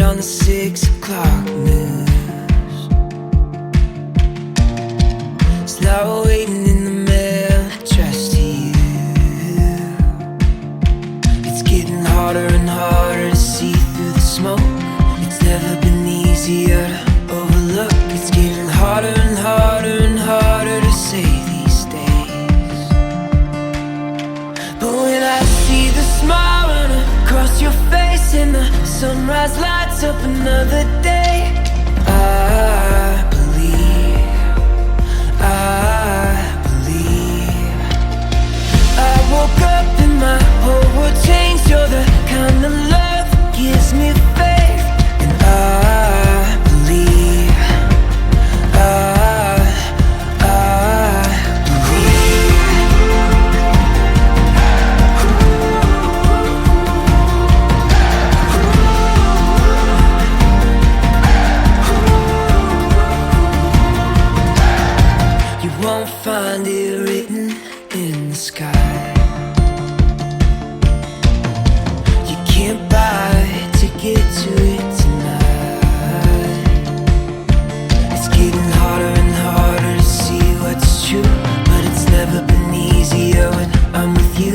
on the 6 o'clock news. It's now waiting in the mail addressed to you. It's getting harder and harder to see through the smoke. It's never been easier to overlook. It's getting harder and harder and harder to say these days. But when I see the smile run across your face and the sunrise lights up another day, I believe, I believe. I woke up and my whole world changed. You're the kind of love that gives me faith. And I believe, I believe. You won't find it written in the sky. You can't buy a ticket to it tonight. It's getting harder and harder to see what's true, but it's never been easier when I'm with you.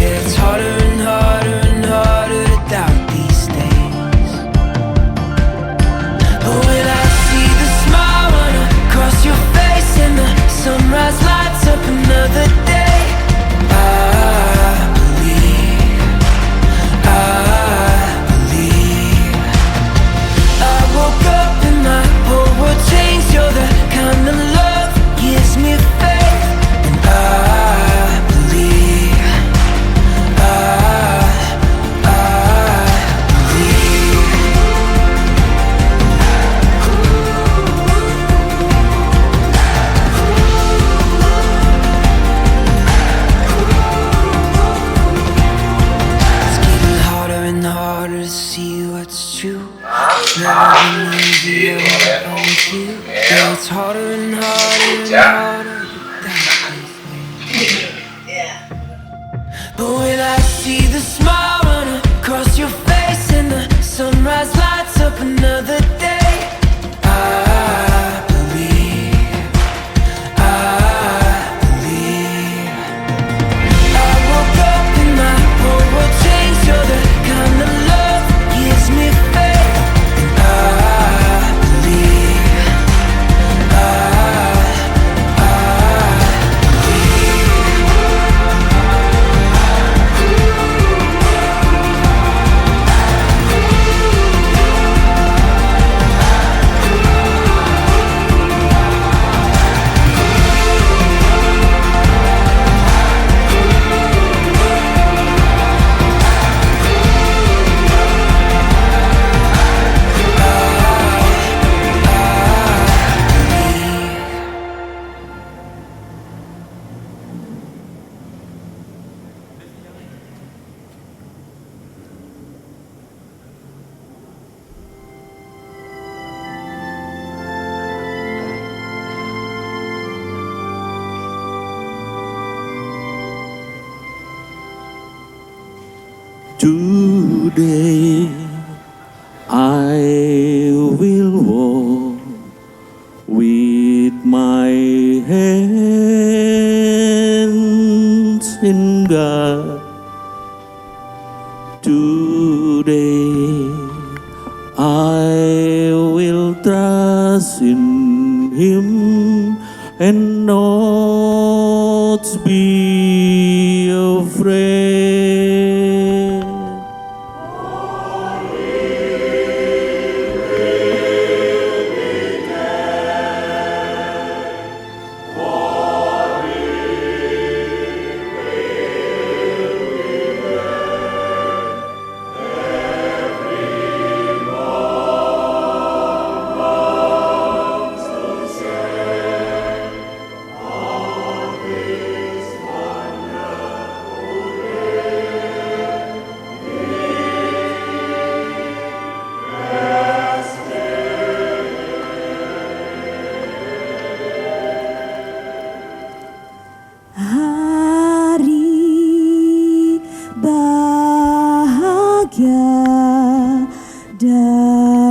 Yeah, it's harder and harder and harder to doubt these days. But when I see the smile run across your face and the sunrise lights up another day, I believe, I believe. I woke up and my whole world changed. You're the kind of love that gives me faith. And I believe, I believe. It's getting harder and harder to see what's true. It's never been easier when I'm with you. Yeah, it's harder and harder and harder to doubt these things. But when I see the smile run across your face and the sunrise lights up another day, I believe, I believe. I woke up and my whole world changed. You're the kind of love that gives me faith. And I believe, I Today I will walk with my hands in God. Today I will trust in Him and not be afraid. bahagia dan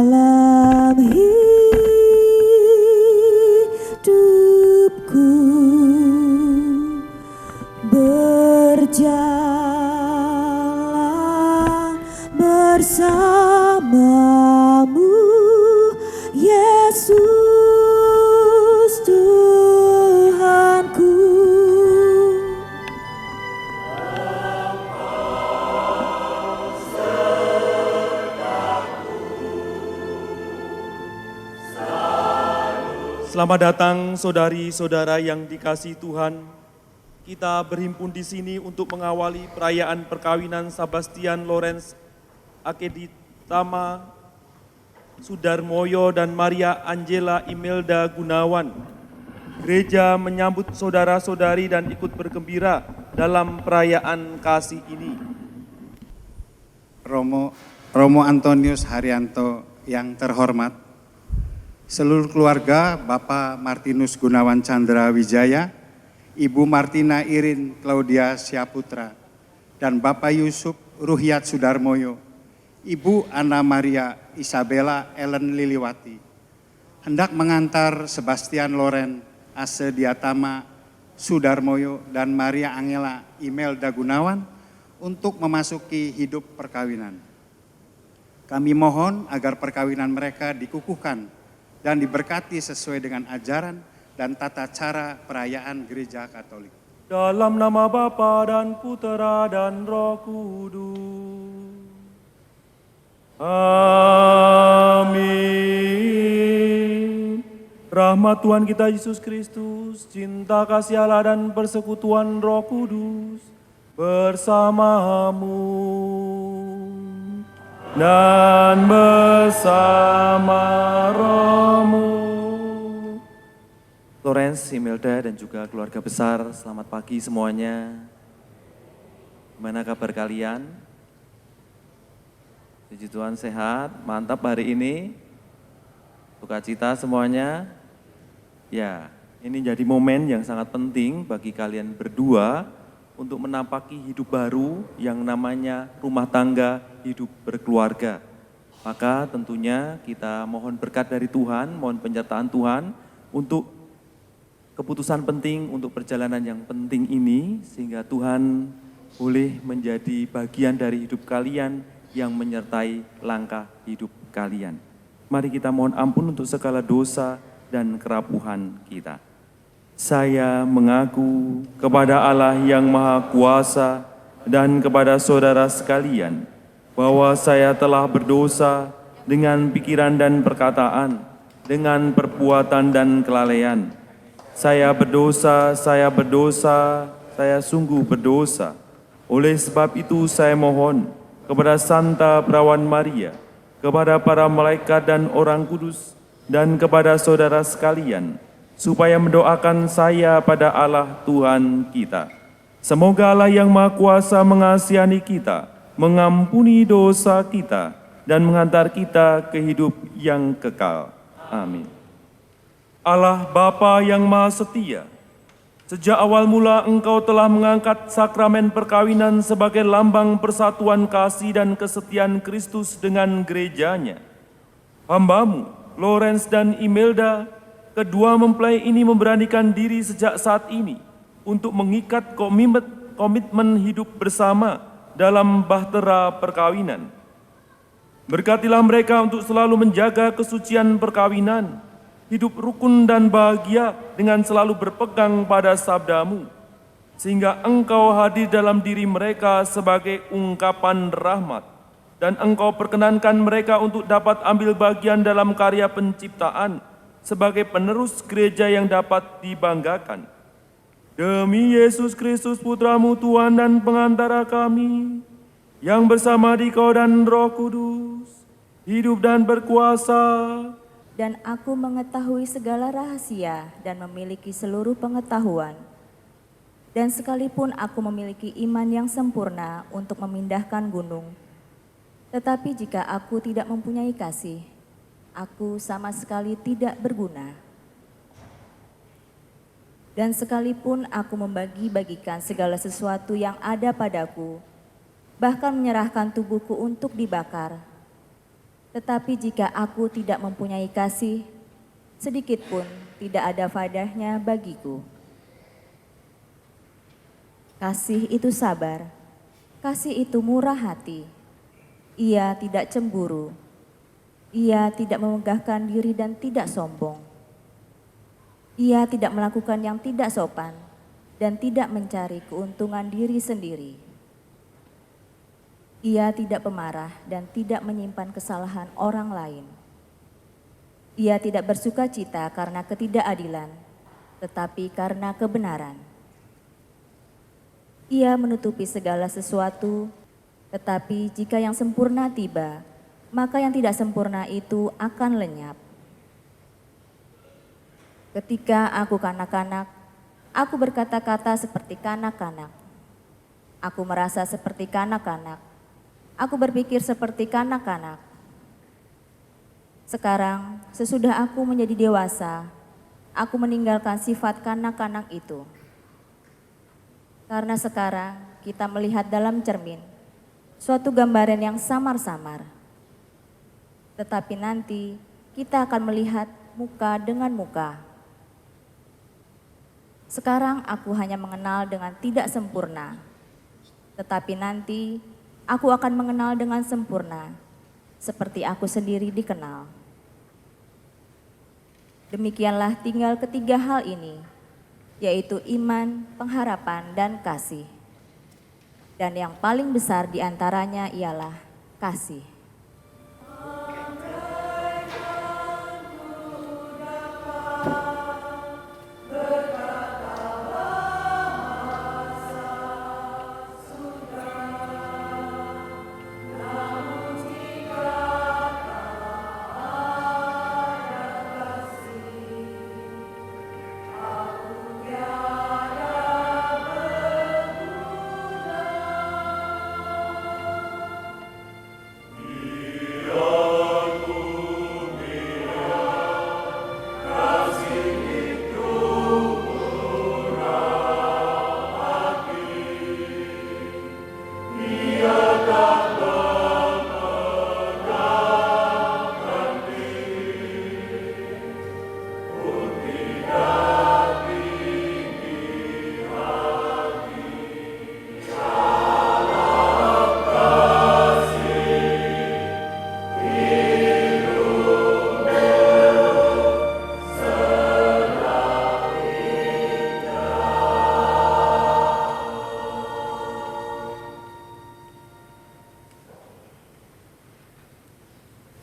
Selamat datang saudari-saudara yang dikasihi Tuhan. Kita berhimpun di sini untuk mengawali perayaan perkawinan Sebastian Lorenz Akeditama Sudarmoyo dan Maria Angela Imelda Gunawan. Gereja menyambut saudara-saudari dan ikut bergembira dalam perayaan kasih ini. Romo Antonius Haryanto yang terhormat, seluruh keluarga Bapak Martinus Gunawan Chandra Wijaya, Ibu Martina Irin Claudia Syaputra, dan Bapak Yusuf Ruhyat Sudarmoyo, Ibu Anna Maria Isabella Ellen Liliwati, hendak mengantar Sebastian Loren Asediatama Sudarmoyo dan Maria Angela Imelda Gunawan untuk memasuki hidup perkawinan. Kami mohon agar perkawinan mereka dikukuhkan dan diberkati sesuai dengan ajaran dan tata cara perayaan Gereja Katolik. Dalam nama Bapa dan Putera dan Roh Kudus. Amin. Rahmat Tuhan kita Yesus Kristus, cinta kasih Allah dan persekutuan Roh Kudus bersamamu dan bersama rohmu. Lorenz, Imelda, dan juga keluarga besar, selamat pagi semuanya. Gimana kabar kalian? Puji Tuhan sehat, mantap hari ini. Sukacita semuanya. Ya, ini jadi momen yang sangat penting bagi kalian berdua untuk menampaki hidup baru yang namanya rumah tangga, hidup berkeluarga. Maka tentunya kita mohon berkat dari Tuhan, mohon penyertaan Tuhan untuk keputusan penting, untuk perjalanan yang penting ini, sehingga Tuhan boleh menjadi bagian dari hidup kalian yang menyertai langkah hidup kalian. Mari kita mohon ampun untuk segala dosa dan kerapuhan kita. Saya mengaku kepada Allah yang Maha Kuasa dan kepada saudara sekalian bahwa saya telah berdosa dengan pikiran dan perkataan, dengan perbuatan dan kelalaian. Saya berdosa, saya sungguh berdosa. Oleh sebab itu saya mohon kepada Santa Perawan Maria, kepada para malaikat dan orang kudus, dan kepada saudara sekalian, supaya mendoakan saya pada Allah Tuhan kita. Semoga Allah yang Maha Kuasa mengasihani kita, mengampuni dosa kita, dan mengantar kita ke hidup yang kekal. Amin. Allah Bapa yang Maha Setia, sejak awal mula Engkau telah mengangkat sakramen perkawinan sebagai lambang persatuan kasih dan kesetiaan Kristus dengan gerejanya. Hamba-Mu, Lorenz dan Imelda, kedua mempelai ini memberanikan diri sejak saat ini untuk mengikat komitmen hidup bersama dalam bahtera perkawinan. Berkatilah mereka untuk selalu menjaga kesucian perkawinan, hidup rukun dan bahagia dengan selalu berpegang pada sabda-Mu, sehingga Engkau hadir dalam diri mereka sebagai ungkapan rahmat, dan Engkau perkenankan mereka untuk dapat ambil bagian dalam karya penciptaan sebagai penerus gereja yang dapat dibanggakan. Demi Yesus Kristus Putra-Mu Tuhan dan pengantara kami, yang bersama Dikau dan Roh Kudus, hidup dan berkuasa. Dan aku mengetahui segala rahasia dan memiliki seluruh pengetahuan. Dan sekalipun aku memiliki iman yang sempurna untuk memindahkan gunung, tetapi jika aku tidak mempunyai kasih, aku sama sekali tidak berguna. Dan sekalipun aku membagi-bagikan segala sesuatu yang ada padaku, bahkan menyerahkan tubuhku untuk dibakar, tetapi jika aku tidak mempunyai kasih, sedikit pun tidak ada faedahnya bagiku. Kasih itu sabar, kasih itu murah hati. Ia tidak cemburu, ia tidak memegahkan diri dan tidak sombong. Ia tidak melakukan yang tidak sopan dan tidak mencari keuntungan diri sendiri. Ia tidak pemarah dan tidak menyimpan kesalahan orang lain. Ia tidak bersuka cita karena ketidakadilan, tetapi karena kebenaran. Ia menutupi segala sesuatu, tetapi jika yang sempurna tiba, maka yang tidak sempurna itu akan lenyap. Ketika aku kanak-kanak, aku berkata-kata seperti kanak-kanak. Aku merasa seperti kanak-kanak. Aku berpikir seperti kanak-kanak. Sekarang, sesudah aku menjadi dewasa, aku meninggalkan sifat kanak-kanak itu. Karena sekarang kita melihat dalam cermin suatu gambaran yang samar-samar. Tetapi nanti kita akan melihat muka dengan muka. Sekarang aku hanya mengenal dengan tidak sempurna. Tetapi nanti aku akan mengenal dengan sempurna, seperti aku sendiri dikenal. Demikianlah tinggal ketiga hal ini, yaitu iman, pengharapan, dan kasih. Dan yang paling besar di antaranya ialah kasih.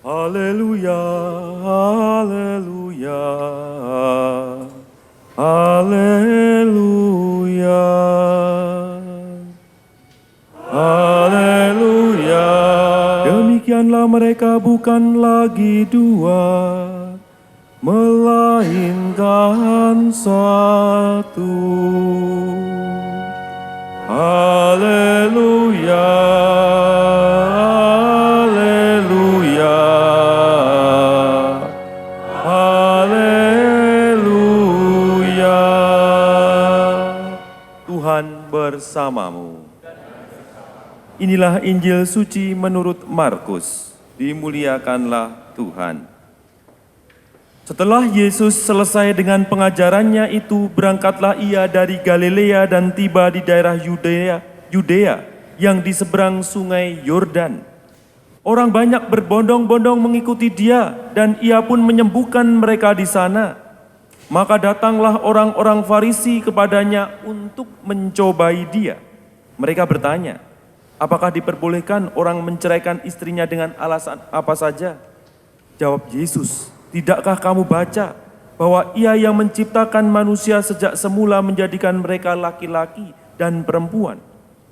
Haleluya, haleluya, haleluya, haleluya. Demikianlah mereka bukan lagi dua, melainkan satu. Haleluya. Bersamamu. Inilah Injil suci menurut Markus. Dimuliakanlah Tuhan. Setelah Yesus selesai dengan pengajarannya itu, berangkatlah ia dari Galilea dan tiba di daerah Yudea yang di seberang sungai Yordan. Orang banyak berbondong-bondong mengikuti dia dan ia pun menyembuhkan mereka di sana. Maka datanglah orang-orang Farisi kepadanya untuk mencobai dia. Mereka bertanya, apakah diperbolehkan orang menceraikan istrinya dengan alasan apa saja? Jawab Yesus, tidakkah kamu baca bahwa Ia yang menciptakan manusia sejak semula menjadikan mereka laki-laki dan perempuan?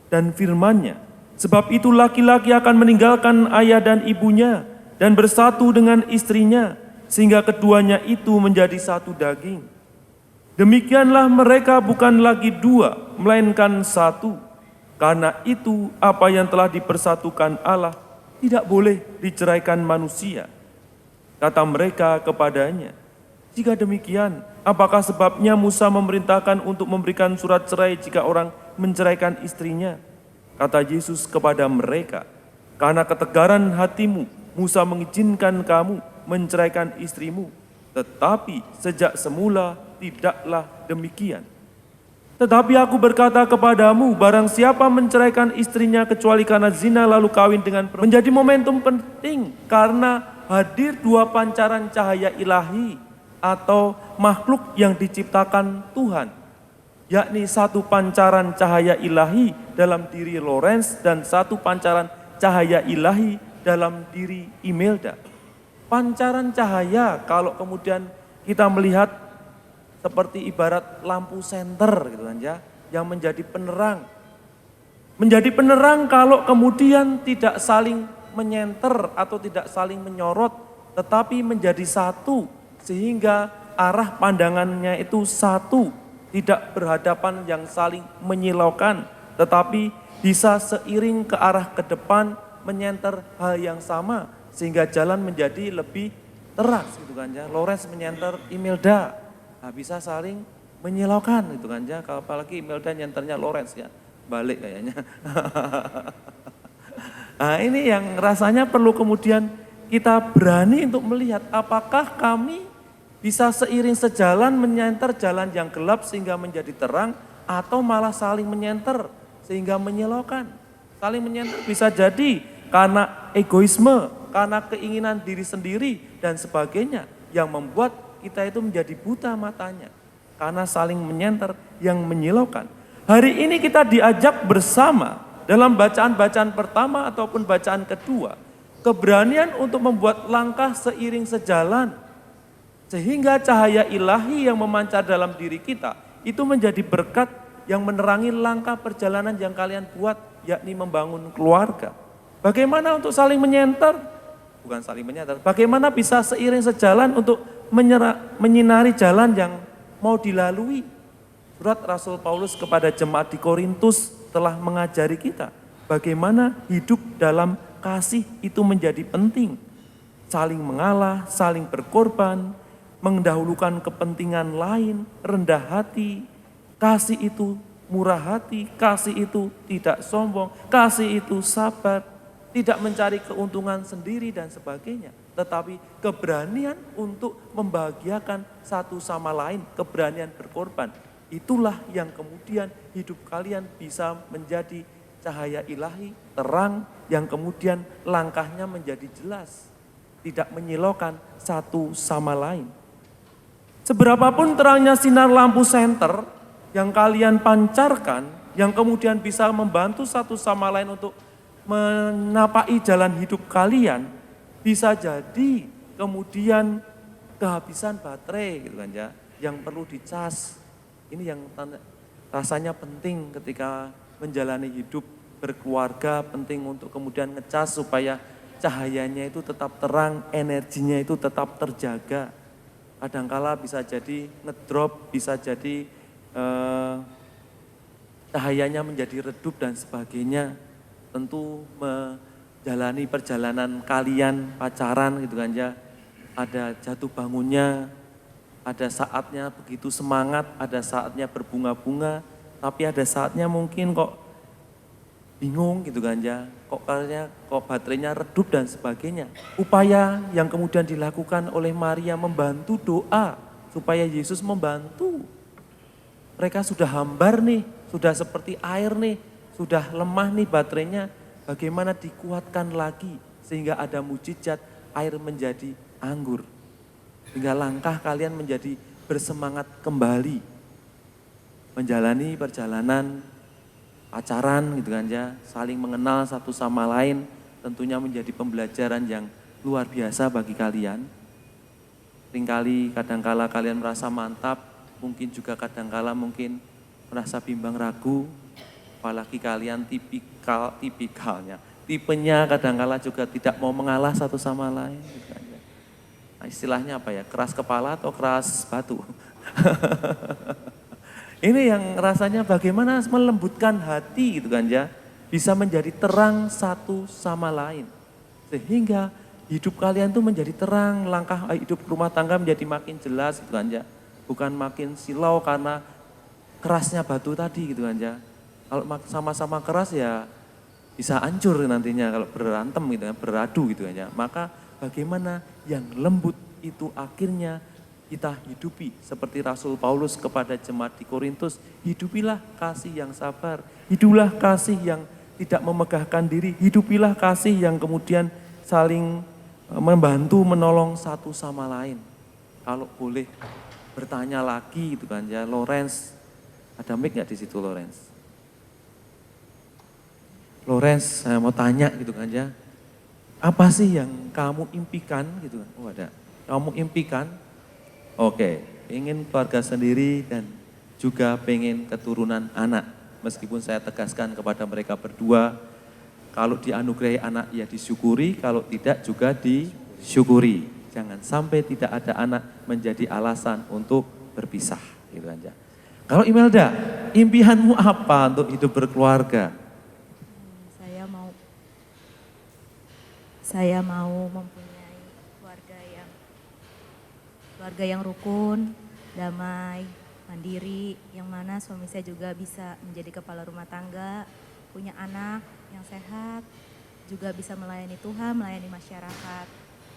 Dan firman-Nya, sebab itu laki-laki akan meninggalkan ayah dan ibunya dan bersatu dengan istrinya, sehingga keduanya itu menjadi satu daging. Demikianlah mereka bukan lagi dua, melainkan satu. Karena itu apa yang telah dipersatukan Allah tidak boleh diceraikan manusia. Kata mereka kepadanya, jika demikian, apakah sebabnya Musa memerintahkan untuk memberikan surat cerai jika orang menceraikan istrinya? Kata Yesus kepada mereka, karena ketegaran hatimu, Musa mengizinkan kamu menceraikan istrimu, tetapi sejak semula tidaklah demikian. Tetapi aku berkata kepadamu, barang siapa menceraikan istrinya kecuali karena zina lalu kawin dengan perempuan, menjadi momentum penting karena hadir dua pancaran cahaya ilahi atau makhluk yang diciptakan Tuhan, yakni satu pancaran cahaya ilahi dalam diri Lorenz dan satu pancaran cahaya ilahi dalam diri Imelda. Pancaran cahaya kalau kemudian kita melihat seperti ibarat lampu senter gitu kan ya, yang menjadi penerang. Menjadi penerang kalau kemudian tidak saling menyenter atau tidak saling menyorot, tetapi menjadi satu sehingga arah pandangannya itu satu, tidak berhadapan yang saling menyilaukan, tetapi bisa seiring ke arah ke depan menyenter hal yang sama sehingga jalan menjadi lebih terang gitu kan ya. Lawrence menyenter Imelda, bisa saling menyilaukan gitu kan ya. Apalagi Imelda nyenternya Lawrence ya, balik kayaknya. Nah ini yang rasanya perlu kemudian kita berani untuk melihat apakah kami bisa seiring sejalan menyenter jalan yang gelap sehingga menjadi terang, atau malah saling menyenter sehingga menyilaukan. Saling menyenter bisa jadi karena egoisme, karena keinginan diri sendiri dan sebagainya yang membuat kita itu menjadi buta matanya. Karena saling menyenter yang menyilaukan. Hari ini kita diajak bersama dalam bacaan-bacaan pertama ataupun bacaan kedua, keberanian untuk membuat langkah seiring sejalan, sehingga cahaya ilahi yang memancar dalam diri kita, itu menjadi berkat yang menerangi langkah perjalanan yang kalian buat, yakni membangun keluarga. Bagaimana untuk saling menyenter? Bukan saling menyenter, bagaimana bisa seiring sejalan untuk menyinari jalan yang mau dilalui. Surat Rasul Paulus kepada jemaat di Korintus telah mengajari kita bagaimana hidup dalam kasih itu menjadi penting. Saling mengalah, saling berkorban, mendahulukan kepentingan lain, rendah hati. Kasih itu murah hati, kasih itu tidak sombong, kasih itu sabar, tidak mencari keuntungan sendiri dan sebagainya. Tetapi keberanian untuk membahagiakan satu sama lain, keberanian berkorban. Itulah yang kemudian hidup kalian bisa menjadi cahaya ilahi, terang, yang kemudian langkahnya menjadi jelas. Tidak menyilaukan satu sama lain. Seberapapun terangnya sinar lampu senter yang kalian pancarkan, yang kemudian bisa membantu satu sama lain untuk menapai jalan hidup kalian, bisa jadi kemudian kehabisan baterai gitu kan ya, yang perlu dicas. Ini yang rasanya penting ketika menjalani hidup berkeluarga, penting untuk kemudian ngecas supaya cahayanya itu tetap terang, energinya itu tetap terjaga. Kadangkala bisa jadi ngedrop, bisa jadi cahayanya menjadi redup dan sebagainya. Tentu menjalani perjalanan kalian pacaran gitu kan ya, ada jatuh bangunnya, ada saatnya begitu semangat, ada saatnya berbunga-bunga, tapi ada saatnya mungkin kok bingung gitu kan ya, kok baterainya redup dan sebagainya. Upaya yang kemudian dilakukan oleh Maria membantu doa supaya Yesus membantu. Mereka sudah hambar nih, sudah seperti air nih, sudah lemah nih baterainya, bagaimana dikuatkan lagi sehingga ada mujizat air menjadi anggur. Hingga langkah kalian menjadi bersemangat kembali. Menjalani perjalanan pacaran gitu kan ya, saling mengenal satu sama lain, tentunya menjadi pembelajaran yang luar biasa bagi kalian. Seringkali kadangkala kalian merasa mantap, mungkin juga kadangkala mungkin merasa bimbang ragu, apalagi kalian tipenya kadangkala juga tidak mau mengalah satu sama lain gitu kan. Nah, istilahnya apa ya, keras kepala atau keras batu. Ini yang rasanya bagaimana melembutkan hati gitu kan ya, bisa menjadi terang satu sama lain. Sehingga hidup kalian tuh menjadi terang, langkah hidup rumah tangga menjadi makin jelas gitu kan ya. Bukan makin silau karena kerasnya batu tadi gitu kan ya. Kalau sama-sama keras ya bisa hancur nantinya kalau berantem gitu kan, beradu gitu kan ya. Maka bagaimana yang lembut itu akhirnya kita hidupi. Seperti Rasul Paulus kepada jemaat di Korintus, hidupilah kasih yang sabar, hiduplah kasih yang tidak memegahkan diri, hidupilah kasih yang kemudian saling membantu, menolong satu sama lain. Kalau boleh bertanya lagi gitu kan ya, Lawrence, ada mic nggak di situ Lawrence? Lawrence, saya mau tanya gitu kan ya. Apa sih yang kamu impikan gitu kan? Oh ada, kamu impikan, oke, ingin keluarga sendiri dan juga pengen keturunan anak. Meskipun saya tegaskan kepada mereka berdua, kalau dianugerahi anak ya disyukuri, kalau tidak juga disyukuri. Jangan sampai tidak ada anak menjadi alasan untuk berpisah gitu aja. Kalau Imelda, impianmu apa untuk hidup berkeluarga? Saya mau mempunyai keluarga yang rukun, damai, mandiri, yang mana suami saya juga bisa menjadi kepala rumah tangga, punya anak yang sehat, juga bisa melayani Tuhan, melayani masyarakat.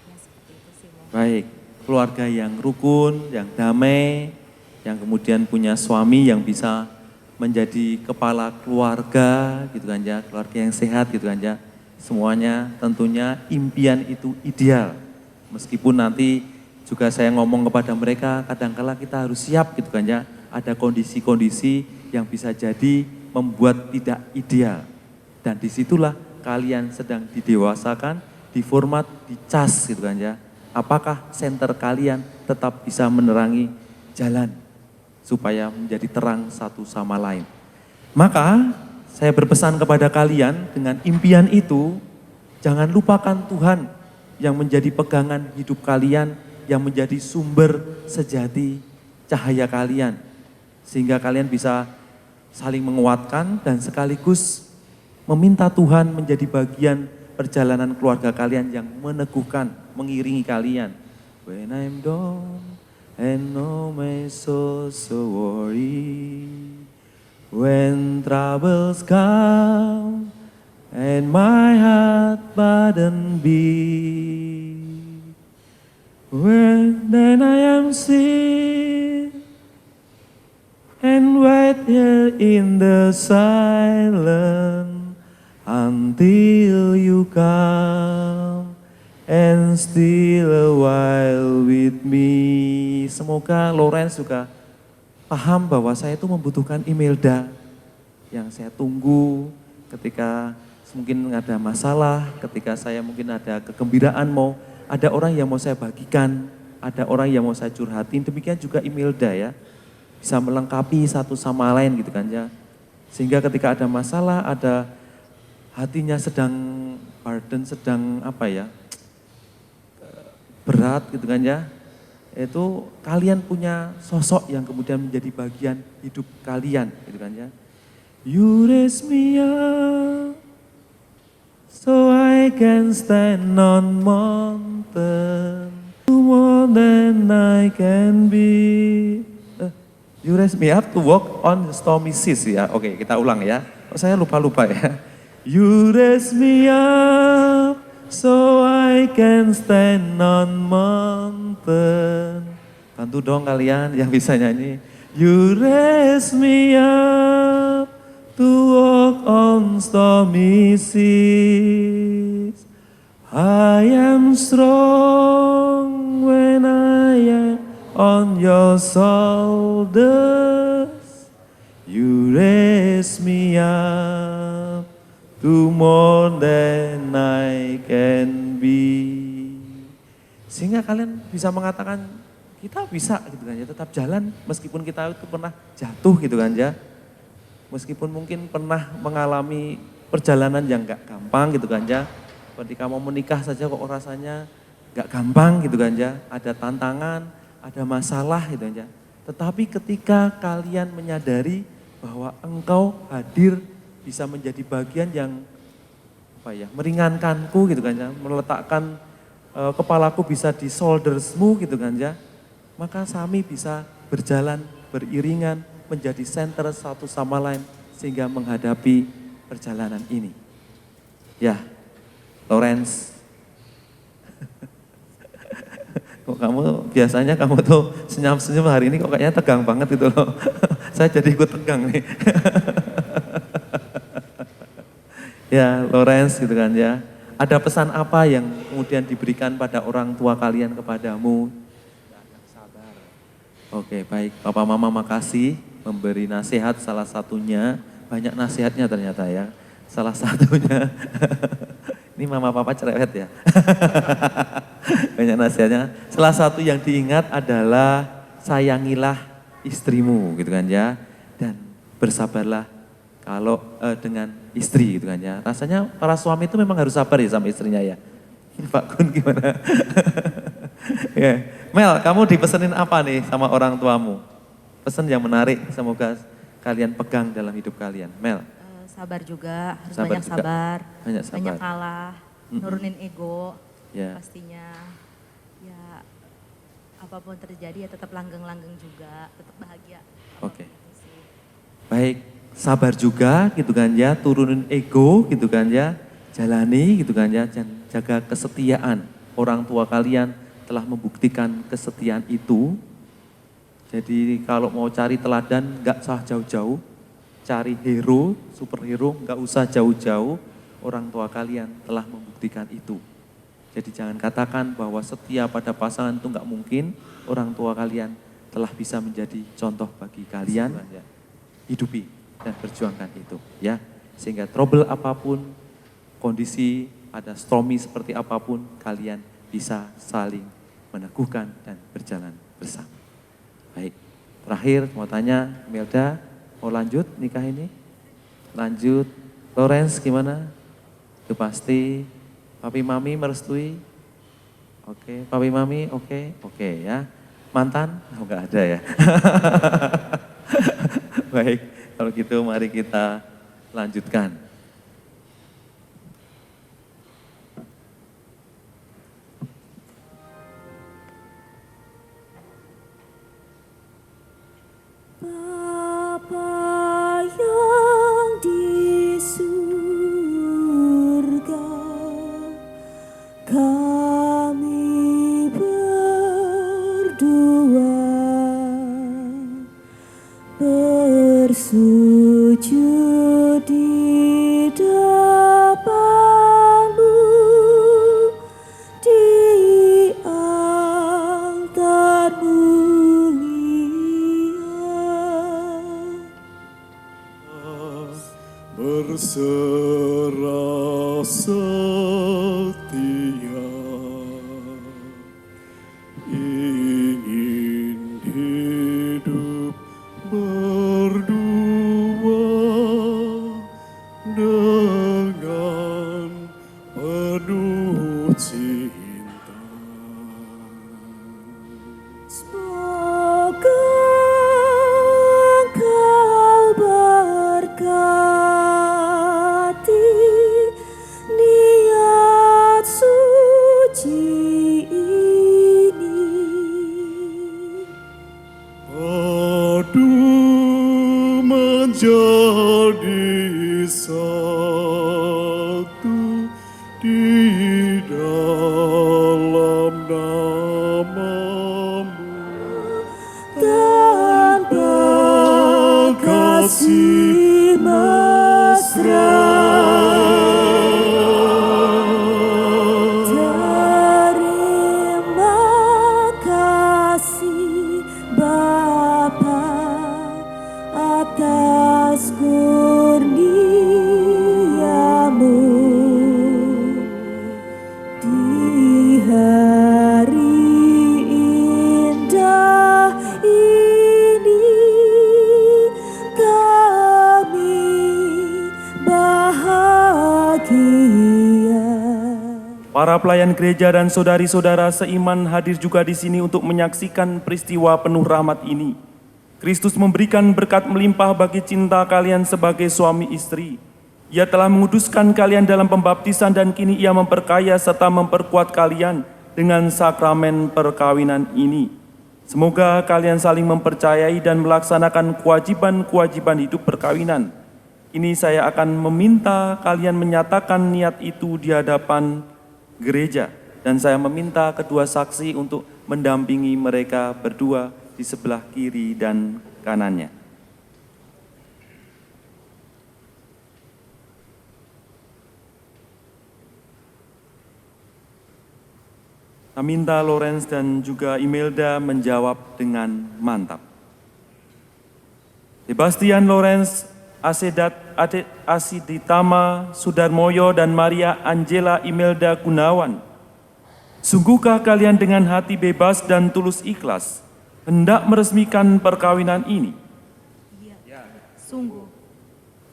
Ya seperti itu sih. Baik, keluarga yang rukun, yang damai, yang kemudian punya suami yang bisa menjadi kepala keluarga gitu kan ya, keluarga yang sehat gitu kan ya. Semuanya tentunya impian itu ideal. Meskipun nanti juga saya ngomong kepada mereka, kadang-kala kita harus siap gitu kan ya. Ada kondisi-kondisi yang bisa jadi membuat tidak ideal. Dan disitulah kalian sedang didewasakan, diformat, dicas gitu kan ya. Apakah senter kalian tetap bisa menerangi jalan supaya menjadi terang satu sama lain. Maka saya berpesan kepada kalian dengan impian itu, jangan lupakan Tuhan yang menjadi pegangan hidup kalian, yang menjadi sumber sejati cahaya kalian. Sehingga kalian bisa saling menguatkan dan sekaligus meminta Tuhan menjadi bagian perjalanan keluarga kalian yang meneguhkan, mengiringi kalian. When I'm down and know my soul so worried, when troubles come and my heart burdened be, then I am still and wait here in the silence until you come and still a while with me. Semoga Lawrence juga paham bahwa saya itu membutuhkan Imelda yang saya tunggu ketika mungkin ada masalah, ketika saya mungkin ada kegembiraan ada orang yang mau saya bagikan, ada orang yang mau saya curhatin, demikian juga Imelda ya. Bisa melengkapi satu sama lain gitu kan ya. Sehingga ketika ada masalah, ada hatinya sedang burden, sedang berat gitu kan ya. Itu kalian punya sosok yang kemudian menjadi bagian hidup kalian gitu kan ya. You raise me up so I can stand on mountain, more than I can be. You raise me up to walk on the stormy seas ya. Oke, kita ulang ya. Oh, saya lupa ya. You raise me up so I can stand on mountain. Bantu dong kalian yang bisa nyanyi. You raise me up to walk on stormy seas. I am strong when I am on your shoulders. You raise me up to more than I can be. Sehingga kalian bisa mengatakan kita bisa gitu kan ya, tetap jalan meskipun kita itu pernah jatuh gitu kan ya. Meskipun mungkin pernah mengalami perjalanan yang gak gampang gitu kan ya. Ketika mau menikah saja kok rasanya gak gampang gitu kan ya. Ada tantangan, ada masalah gitu kan ya. Tetapi ketika kalian menyadari bahwa engkau hadir bisa menjadi bagian yang meringankanku gitu kan ya, meletakkan kepalaku bisa di shouldersmu gitu kan ya, maka kami bisa berjalan beriringan menjadi center satu sama lain sehingga menghadapi perjalanan ini. Ya, Lawrence, kok kamu biasanya kamu tuh senyum-senyum, hari ini kok kayaknya tegang banget gitu loh. Saya jadi ikut tegang nih. Ya, Lawrence gitu kan ya. Ada pesan apa yang kemudian diberikan pada orang tua kalian kepadamu? Sabar. Oke, baik. Papa Mama makasih memberi nasihat, salah satunya, banyak nasihatnya ternyata ya. Salah satunya Ini mama papa cerewet ya. Banyak nasihatnya. Salah satu yang diingat adalah sayangilah istrimu gitu kan ya. Dan bersabarlah kalau dengan istri gitu kan ya. Rasanya para suami itu memang harus sabar ya sama istrinya ya. Pak Kun gimana? Ya. Mel, kamu dipesenin apa nih sama orang tuamu? Pesan yang menarik, semoga kalian pegang dalam hidup kalian. Mel. Sabar juga, harus Sabar banyak juga. sabar, Banyak sabar. banyak kalah, nurunin ego, Ya. pastinya. Ya, apapun terjadi ya tetap langgeng-langgeng juga, tetap bahagia. Oke. Baik, sabar juga gitu kan ya, turunin ego gitu kan ya, jalani gitu kan ya, dan jaga kesetiaan. Orang tua kalian telah membuktikan kesetiaan itu. Jadi kalau mau cari teladan nggak usah jauh-jauh, cari hero, superhero nggak usah jauh-jauh, orang tua kalian telah membuktikan itu. Jadi jangan katakan bahwa setia pada pasangan itu nggak mungkin, orang tua kalian telah bisa menjadi contoh bagi kalian, hidupi dan perjuangkan itu ya. Sehingga trouble apapun, kondisi ada stormy seperti apapun, kalian bisa saling meneguhkan dan berjalan bersama. Baik, terakhir mau tanya Melda, mau lanjut nikah ini? Lanjut, Lawrence gimana? Itu pasti, papi mami merestui? Oke, papi mami oke ya. Mantan? Oh, enggak ada ya. Baik, kalau gitu mari kita lanjutkan. Bapa yang di surga, kami berdua bersujud di depan-Mu di altar mulia. Berserah setia, ingin hidup berdua dengan penuh cinta. Semoga Engkau berkati niat suci ini. Padu menjadi satu di dalam nama-Mu. Dan berkasih mesra. Terima kasih Bapa atas kurnia-Mu di hari indah ini. Kami bahagia. Para pelayan gereja dan saudari-saudara seiman hadir juga di sini untuk menyaksikan peristiwa penuh rahmat ini. Kristus memberikan berkat melimpah bagi cinta kalian sebagai suami istri. Ia telah menguduskan kalian dalam pembaptisan dan kini Ia memperkaya serta memperkuat kalian dengan sakramen perkawinan ini. Semoga kalian saling mempercayai dan melaksanakan kewajiban-kewajiban hidup perkawinan. Ini saya akan meminta kalian menyatakan niat itu di hadapan gereja. Dan saya meminta kedua saksi untuk mendampingi mereka berdua di sebelah kiri dan kanannya. Saya minta Lawrence dan juga Imelda menjawab dengan mantap. Sebastian Lawrence Asiditama Sudarmoyo dan Maria Angela Imelda Gunawan. Sungguhkah kalian dengan hati bebas dan tulus ikhlas hendak meresmikan perkawinan ini? Sungguh.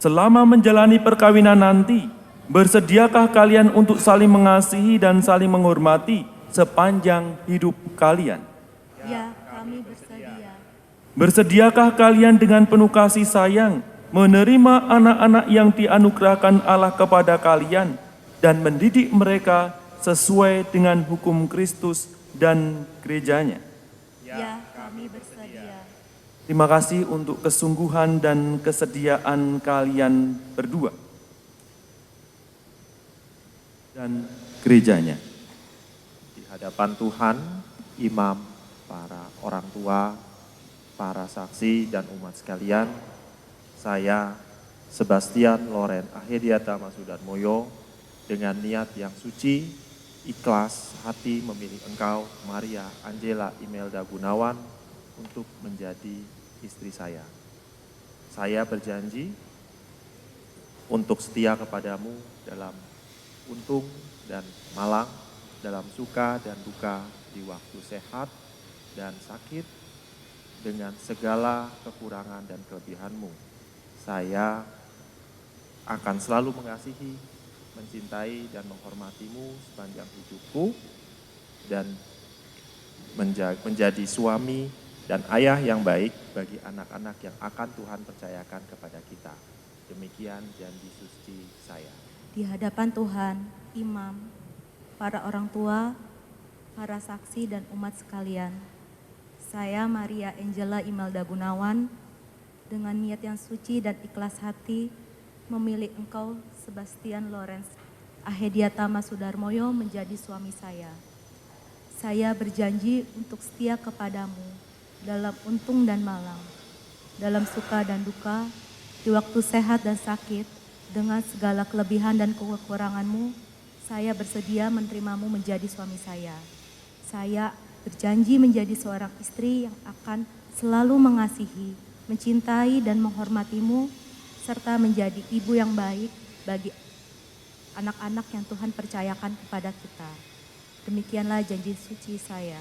Selama menjalani perkawinan nanti, bersediakah kalian untuk saling mengasihi dan saling menghormati sepanjang hidup kalian? Ya, kami bersedia. Bersediakah kalian dengan penuh kasih sayang menerima anak-anak yang dianugerahkan Allah kepada kalian dan mendidik mereka sesuai dengan hukum Kristus dan gerejanya? Ya, kami bersedia. Terima kasih untuk kesungguhan dan kesediaan kalian berdua dan gerejanya. Di hadapan Tuhan, imam, para orang tua, para saksi dan umat sekalian, saya, Sebastian Loren Ahediatama Sudarmoyo, dengan niat yang suci, ikhlas hati memilih engkau, Maria Angela Imelda Gunawan, untuk menjadi istri saya. Saya berjanji untuk setia kepadamu dalam untung dan malang, dalam suka dan duka, di waktu sehat dan sakit, dengan segala kekurangan dan kelebihanmu. Saya akan selalu mengasihi, mencintai dan menghormatimu sepanjang hidupku, dan menjadi suami dan ayah yang baik bagi anak-anak yang akan Tuhan percayakan kepada kita. Demikian janji suci saya. Di hadapan Tuhan, imam, para orang tua, para saksi dan umat sekalian, saya Maria Angela Imelda Gunawan dengan niat yang suci dan ikhlas hati memilih engkau Sebastian Lawrence Ahediatama Sudarmoyo menjadi suami saya. Saya berjanji untuk setia kepadamu dalam untung dan malang, dalam suka dan duka, di waktu sehat dan sakit, dengan segala kelebihan dan kekuranganmu, saya bersedia menerimamu menjadi suami saya. Saya berjanji menjadi seorang istri yang akan selalu mengasihi, mencintai dan menghormatimu, serta menjadi ibu yang baik bagi anak-anak yang Tuhan percayakan kepada kita. Demikianlah janji suci saya.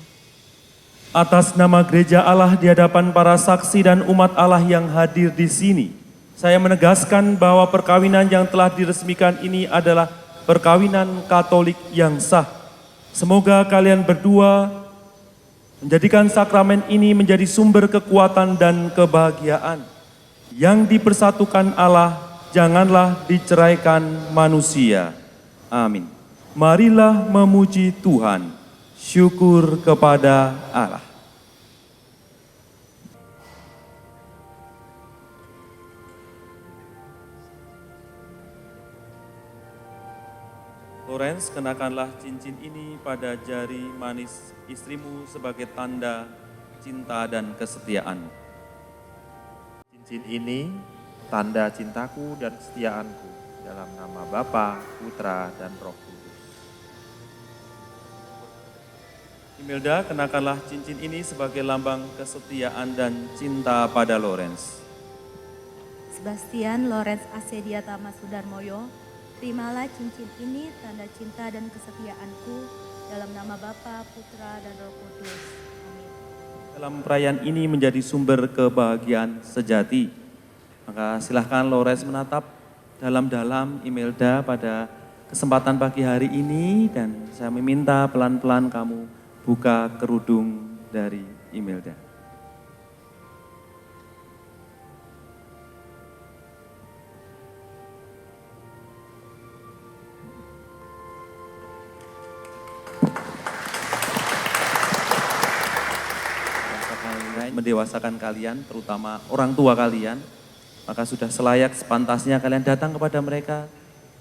Atas nama Gereja Allah di hadapan para saksi dan umat Allah yang hadir di sini, saya menegaskan bahwa perkawinan yang telah diresmikan ini adalah perkawinan Katolik yang sah. Semoga kalian berdua menjadikan sakramen ini menjadi sumber kekuatan dan kebahagiaan. Yang dipersatukan Allah, janganlah diceraikan manusia. Amin. Marilah memuji Tuhan. Syukur kepada Allah. Lawrence, kenakanlah cincin ini pada jari manis istrimu sebagai tanda cinta dan kesetiaan. Cincin ini tanda cintaku dan kesetiaanku dalam nama Bapa, Putra, dan Roh Kudus. Imelda, kenakanlah cincin ini sebagai lambang kesetiaan dan cinta pada Lawrence. Sebastian Lawrence Ahediatama Sudarmoyo, terimalah cincin ini tanda cinta dan kesetiaanku dalam nama Bapa, Putra, dan Roh Kudus. Amin. Dalam perayaan ini menjadi sumber kebahagiaan sejati. Maka silahkan Lawrence menatap dalam-dalam Imelda pada kesempatan pagi hari ini, dan saya meminta pelan-pelan kamu buka kerudung dari Imelda. Mendewasakan kalian, terutama orang tua kalian, maka sudah selayak sepantasnya kalian datang kepada mereka,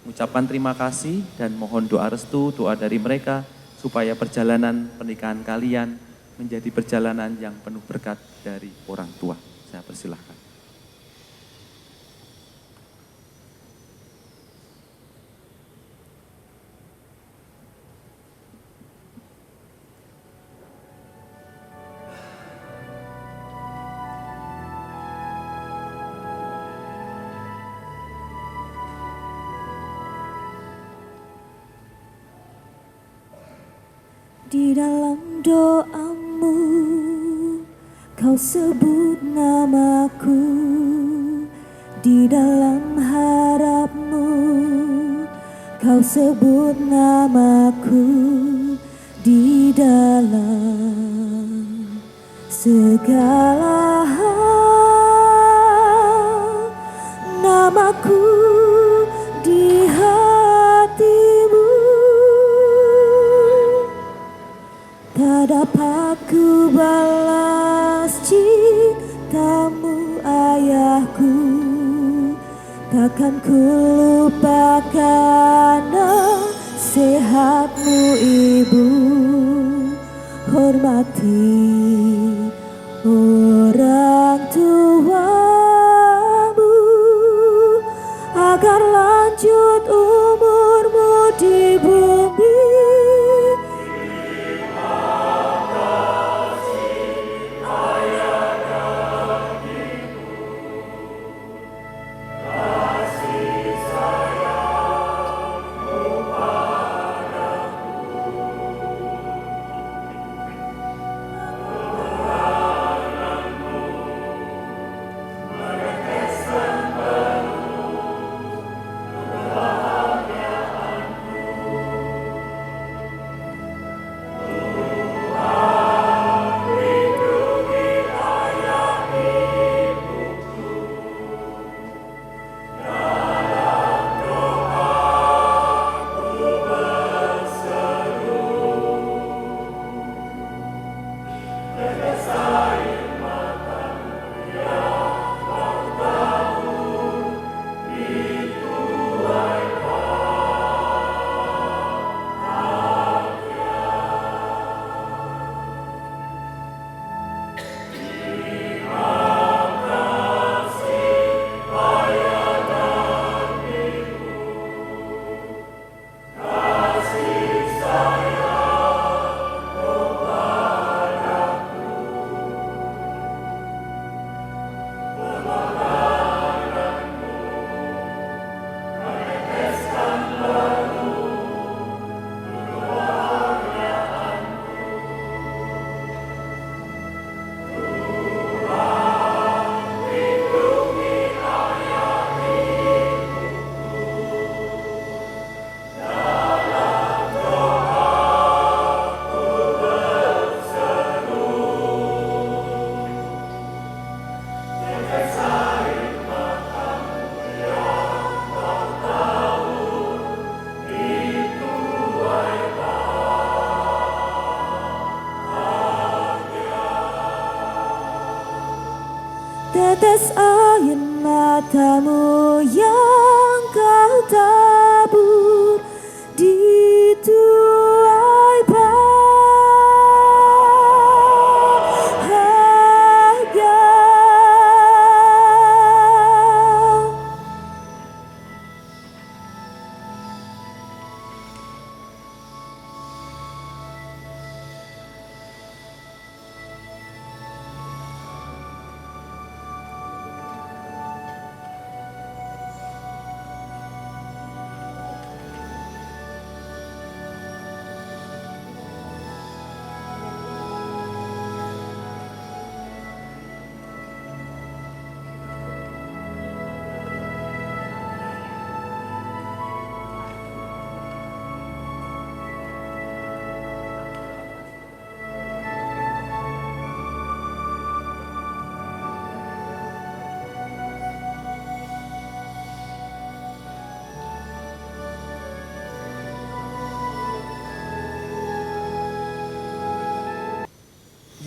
mengucapkan terima kasih dan mohon doa restu, doa dari mereka, supaya perjalanan pernikahan kalian menjadi perjalanan yang penuh berkat dari orang tua. Saya persilahkan. Di dalam doamu kau sebut namaku, di dalam harapmu kau sebut namaku, di dalam segala hal namaku di hatimu. Tak dapat ku balas cintamu ayahku, takkan ku lupakan nasihatmu ibu. Hormati orang tuamu agar lanjut umurmu di bumi. Tetes air matamu yang kau tabur di tuai bahagia.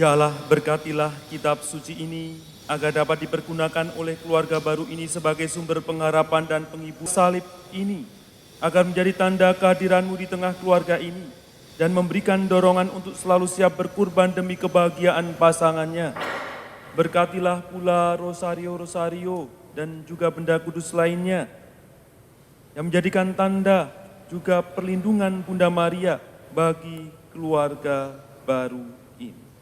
Ya Allah, berkatilah kitab suci ini agar dapat dipergunakan oleh keluarga baru ini sebagai sumber pengharapan dan penghibur. Salib ini agar menjadi tanda kehadiran-Mu di tengah keluarga ini dan memberikan dorongan untuk selalu siap berkurban demi kebahagiaan pasangannya. Berkatilah pula rosario-rosario dan juga benda kudus lainnya yang menjadikan tanda juga perlindungan Bunda Maria bagi keluarga baru ini.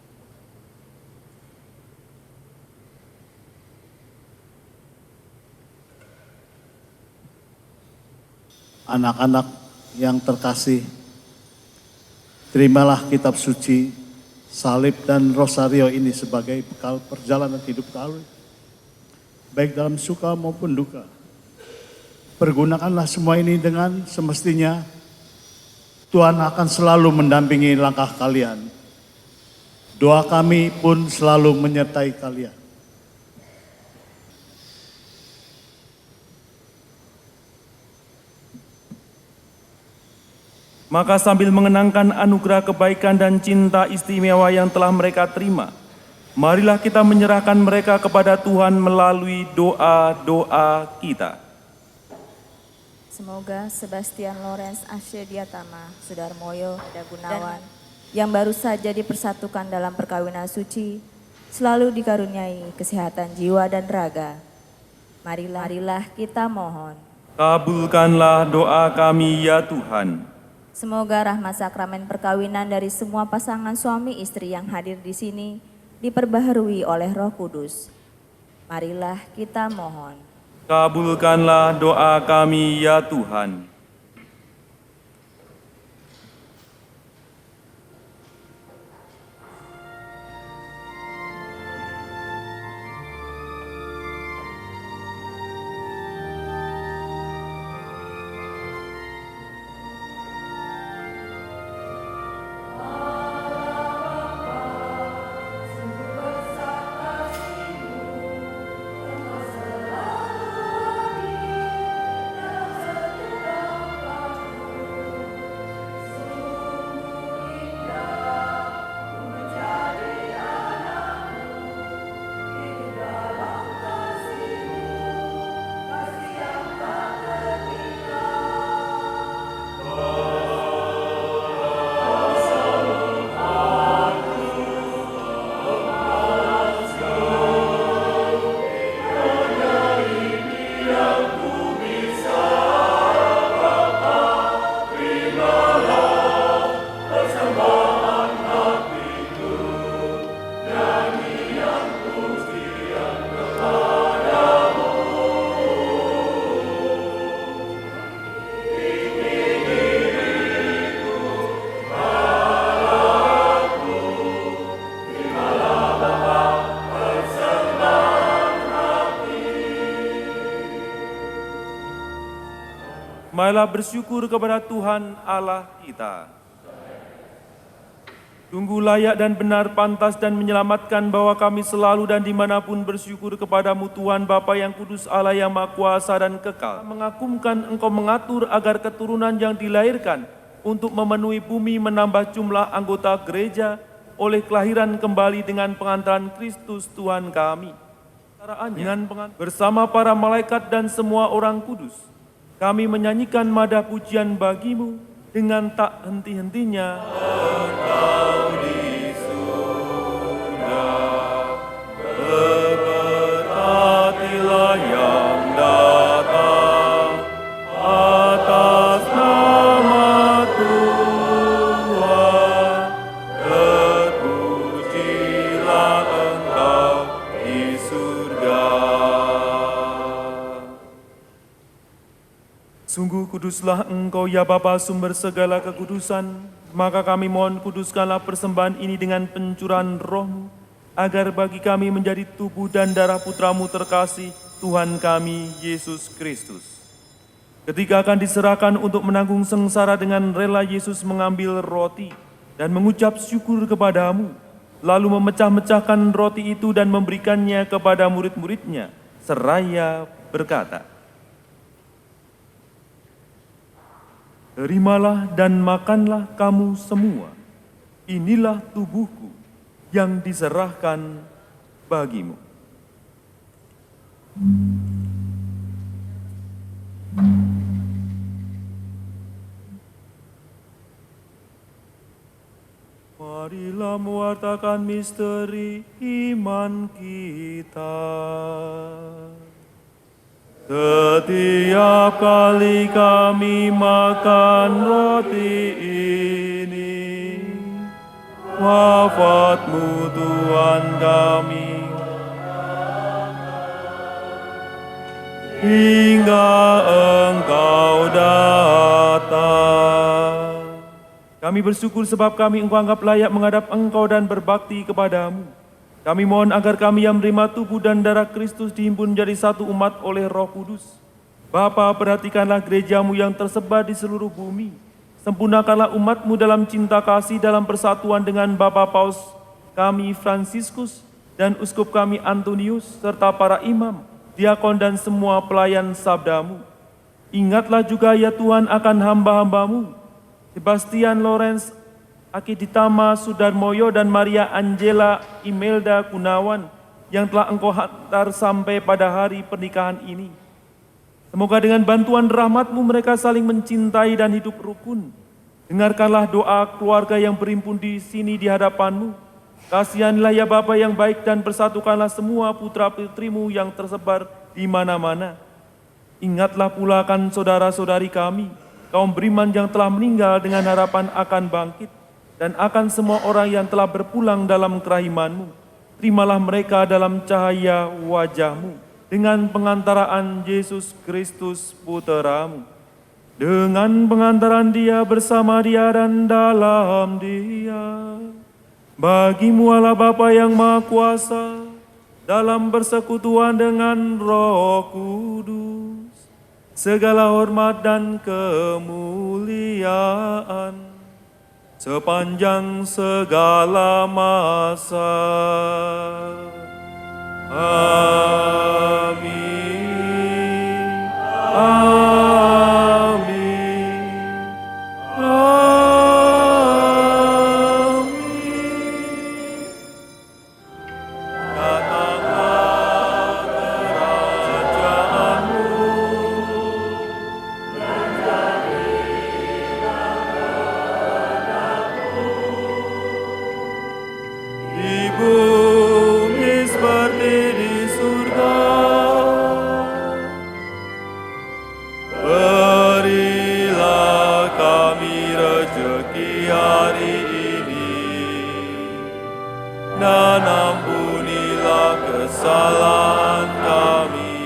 Anak-anak yang terkasih, Terimalah kitab suci, salib dan rosario ini sebagai bekal perjalanan hidup kami, baik dalam suka maupun duka. Pergunakanlah semua ini dengan semestinya. Tuhan akan selalu mendampingi langkah kalian. Doa kami pun selalu menyertai kalian. Maka sambil mengenangkan anugerah kebaikan dan cinta istimewa yang telah mereka terima, marilah kita menyerahkan mereka kepada Tuhan melalui doa-doa kita. Semoga Sebastian Lawrence Asyediatama, Sudarmoyo Dagunawan, yang baru saja dipersatukan dalam perkawinan suci, selalu dikaruniai kesehatan jiwa dan raga. Marilah kita mohon. Kabulkanlah doa kami ya Tuhan. Semoga rahmat sakramen perkawinan dari semua pasangan suami istri yang hadir di sini diperbaharui oleh Roh Kudus. Marilah kita mohon. Kabulkanlah doa kami ya Tuhan. Marilah bersyukur kepada Tuhan Allah kita. Sungguh layak dan benar, pantas dan menyelamatkan bahwa kami selalu dan dimanapun bersyukur kepadamu Tuhan Bapa yang kudus, Allah yang maha kuasa dan kekal. Mengagumkan Engkau mengatur agar keturunan yang dilahirkan untuk memenuhi bumi menambah jumlah anggota gereja oleh kelahiran kembali dengan pengantaran Kristus Tuhan kami. Dengan bersama para malaikat dan semua orang kudus, kami menyanyikan madah pujian bagimu dengan tak henti-hentinya. Engkau di surga, berkatilah yang datang atas nama Tuhan. Terpujilah Engkau di surga. Sungguh kuduslah Engkau ya Bapa, sumber segala kekudusan, maka kami mohon kuduskanlah persembahan ini dengan pencurahan Roh-Mu, agar bagi kami menjadi tubuh dan darah Putra-Mu terkasih, Tuhan kami Yesus Kristus. Ketika akan diserahkan untuk menanggung sengsara, dengan rela Yesus mengambil roti dan mengucap syukur kepadamu, lalu memecah-mecahkan roti itu dan memberikannya kepada murid-muridnya, seraya berkata, "Terimalah dan makanlah kamu semua, inilah tubuhku yang diserahkan bagimu." Marilah mewartakan misteri iman kita. Setiap kali kami makan roti ini, wafat-Mu Tuhan kami, hingga Engkau datang. Kami bersyukur sebab kami Engkau anggap layak menghadap Engkau dan berbakti kepadamu. Kami mohon agar kami yang menerima tubuh dan darah Kristus dihimpun menjadi satu umat oleh Roh Kudus. Bapa, perhatikanlah gerejamu yang tersebar di seluruh bumi. Sempurnakanlah umatmu dalam cinta kasih dalam persatuan dengan Bapa Paus kami Fransiskus dan Uskup kami Antonius serta para imam, diakon dan semua pelayan sabdamu. Ingatlah juga ya Tuhan akan hamba-hambamu, Sebastian Lorenz, Akiditama Sudarmoyo dan Maria Angela Imelda Gunawan yang telah Engkau hantar sampai pada hari pernikahan ini. Semoga dengan bantuan rahmat-Mu mereka saling mencintai dan hidup rukun. Dengarkanlah doa keluarga yang berhimpun di sini di hadapan-Mu. Kasihanlah ya Bapa yang baik dan persatukanlah semua putra-putrimu yang tersebar di mana-mana. Ingatlah pula akan saudara-saudari kami, kaum beriman yang telah meninggal dengan harapan akan bangkit, dan akan semua orang yang telah berpulang dalam kerahiman-Mu. Terimalah mereka dalam cahaya wajah-Mu, dengan pengantaraan Yesus Kristus Putra-Mu. Dengan pengantaran Dia, bersama Dia, dan dalam Dia. Bagi-Mu Allah Bapa yang Maha Kuasa, dalam persekutuan dengan Roh Kudus, segala hormat dan kemuliaan sepanjang segala masa. Amin. Amin. Amin. Datanglah kerajaanmu, di bumi seperti di surga. Berilah kami rezeki hari ini, dan ampunilah kesalahan kami,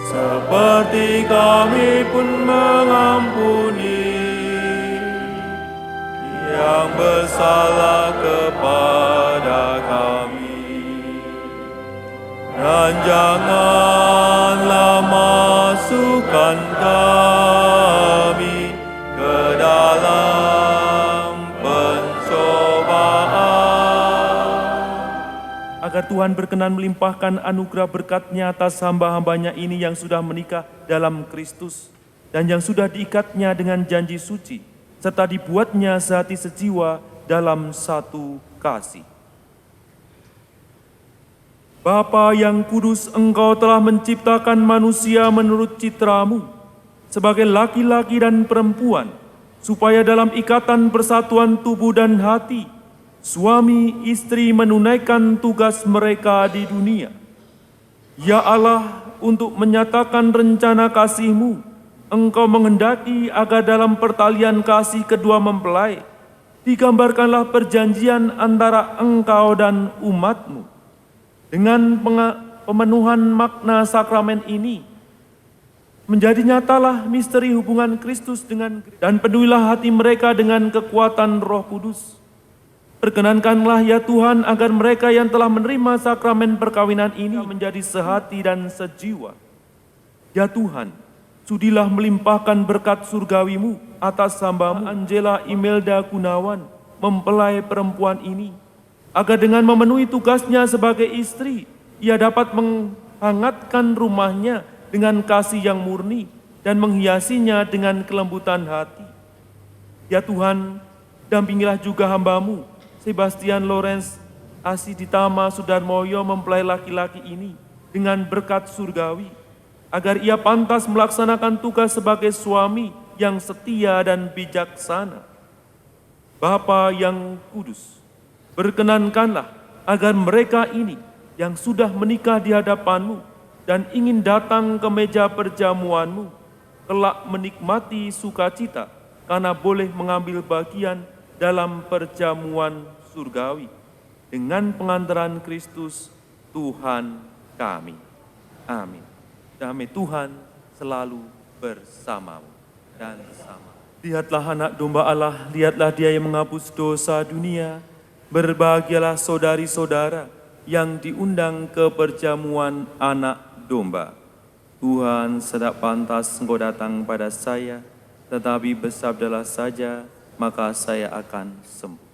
seperti kami pun mengampuni yang bersalah kepada kami. Dan janganlah masukkan kami ke dalam pencobaan. Agar Tuhan berkenan melimpahkan anugerah berkat-Nya atas hamba-hambanya ini yang sudah menikah dalam Kristus, dan yang sudah diikatnya dengan janji suci, serta dibuatnya sehati sejiwa dalam satu kasih. Bapa yang kudus, Engkau telah menciptakan manusia menurut citra-Mu sebagai laki-laki dan perempuan, supaya dalam ikatan persatuan tubuh dan hati, suami istri menunaikan tugas mereka di dunia. Ya Allah, untuk menyatakan rencana kasih-Mu, Engkau menghendaki agar dalam pertalian kasih kedua mempelai, digambarkanlah perjanjian antara Engkau dan umat-Mu. Dengan pemenuhan makna sakramen ini, menjadi nyatalah misteri hubungan Kristus dengan, dan penuhilah hati mereka dengan kekuatan Roh Kudus. Perkenankanlah ya Tuhan agar mereka yang telah menerima sakramen perkawinan ini menjadi sehati dan sejiwa. Ya Tuhan, sudilah melimpahkan berkat surgawi-Mu atas hamba-Mu Angela Imelda Gunawan, mempelai perempuan ini, agar dengan memenuhi tugasnya sebagai istri, ia dapat menghangatkan rumahnya dengan kasih yang murni dan menghiasinya dengan kelembutan hati. Ya Tuhan, dampingilah juga hamba-Mu, Sebastian Lorenz Asiditama Sudarmoyo, mempelai laki-laki ini, dengan berkat surgawi, agar ia pantas melaksanakan tugas sebagai suami yang setia dan bijaksana. Bapa yang kudus, berkenankanlah agar mereka ini yang sudah menikah di hadapan-Mu dan ingin datang ke meja perjamuan-Mu, kelak menikmati sukacita karena boleh mengambil bagian dalam perjamuan surgawi dengan pengantaran Kristus Tuhan kami. Amin. Damai Tuhan selalu bersamamu dan sama. Lihatlah anak domba Allah, lihatlah dia yang menghapus dosa dunia. Berbahagialah saudari-saudara yang diundang ke perjamuan anak domba. Tuhan, sedap pantas Engkau datang pada saya, tetapi bersabdalah saja, maka saya akan sembuh.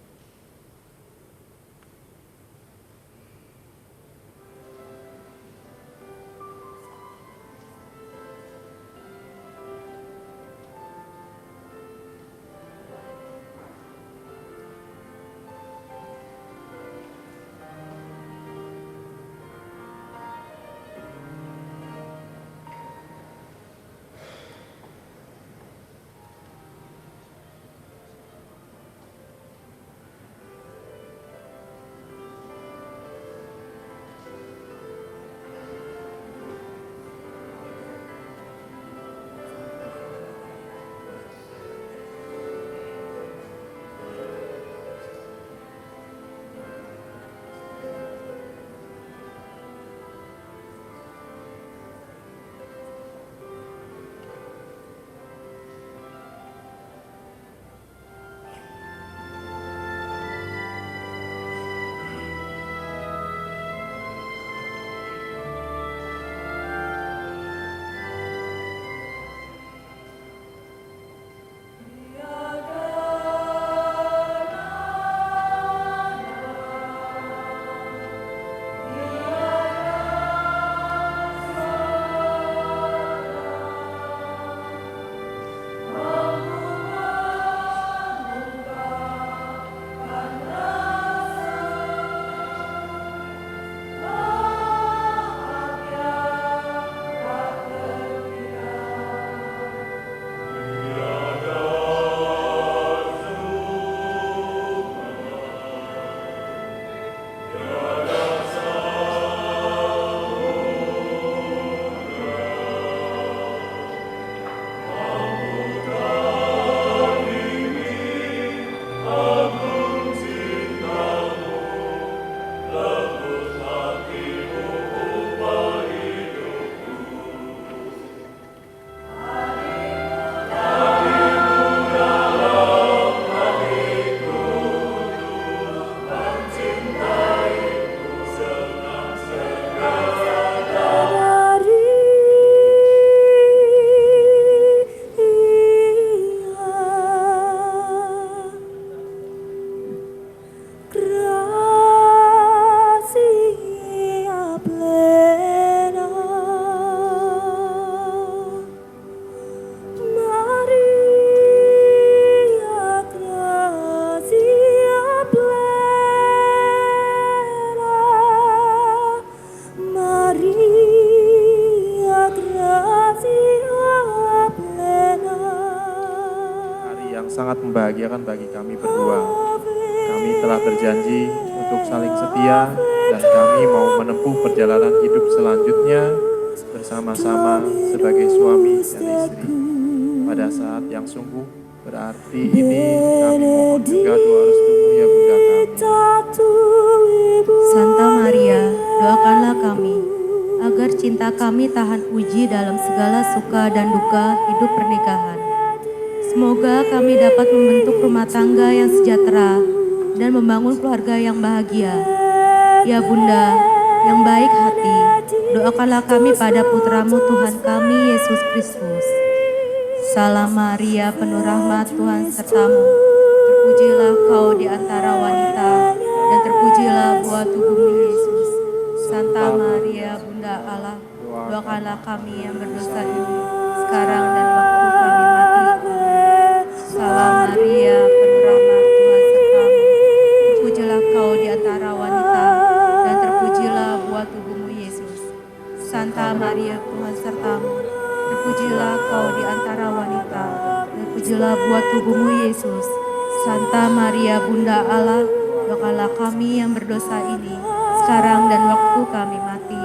Membahagiakan bagi kami berdua. Kami telah berjanji untuk saling setia dan kami mau menempuh perjalanan hidup selanjutnya bersama-sama sebagai suami dan istri. Pada saat yang sungguh berarti ini kami mohon juga doa restumu ya Bunda kami. Santa Maria, doakanlah kami agar cinta kami tahan uji dalam segala suka dan duka hidup pernikahan. Semoga kami dapat membentuk rumah tangga yang sejahtera dan membangun keluarga yang bahagia. Ya Bunda, yang baik hati, doakanlah kami pada putramu Tuhan kami, Yesus Kristus. Salam Maria, penuh rahmat Tuhan sertamu. Terpujilah kau di antara wanita, dan terpujilah buah tubuhmu Yesus. Santa Maria, Bunda Allah, doakanlah kami yang berdosa ini, sekarang dan waktu kami mati. Salam Maria, penuh rahmat Tuhan sertamu. Terpujilah kau di antara wanita, dan terpujilah buah tubuhmu Yesus. Santa Maria, Tuhan sertamu. Terpujilah kau di antara wanita, dan terpujilah buah tubuhmu Yesus. Santa Maria, Bunda Allah, doakanlah kami yang berdosa ini, sekarang dan waktu kami mati.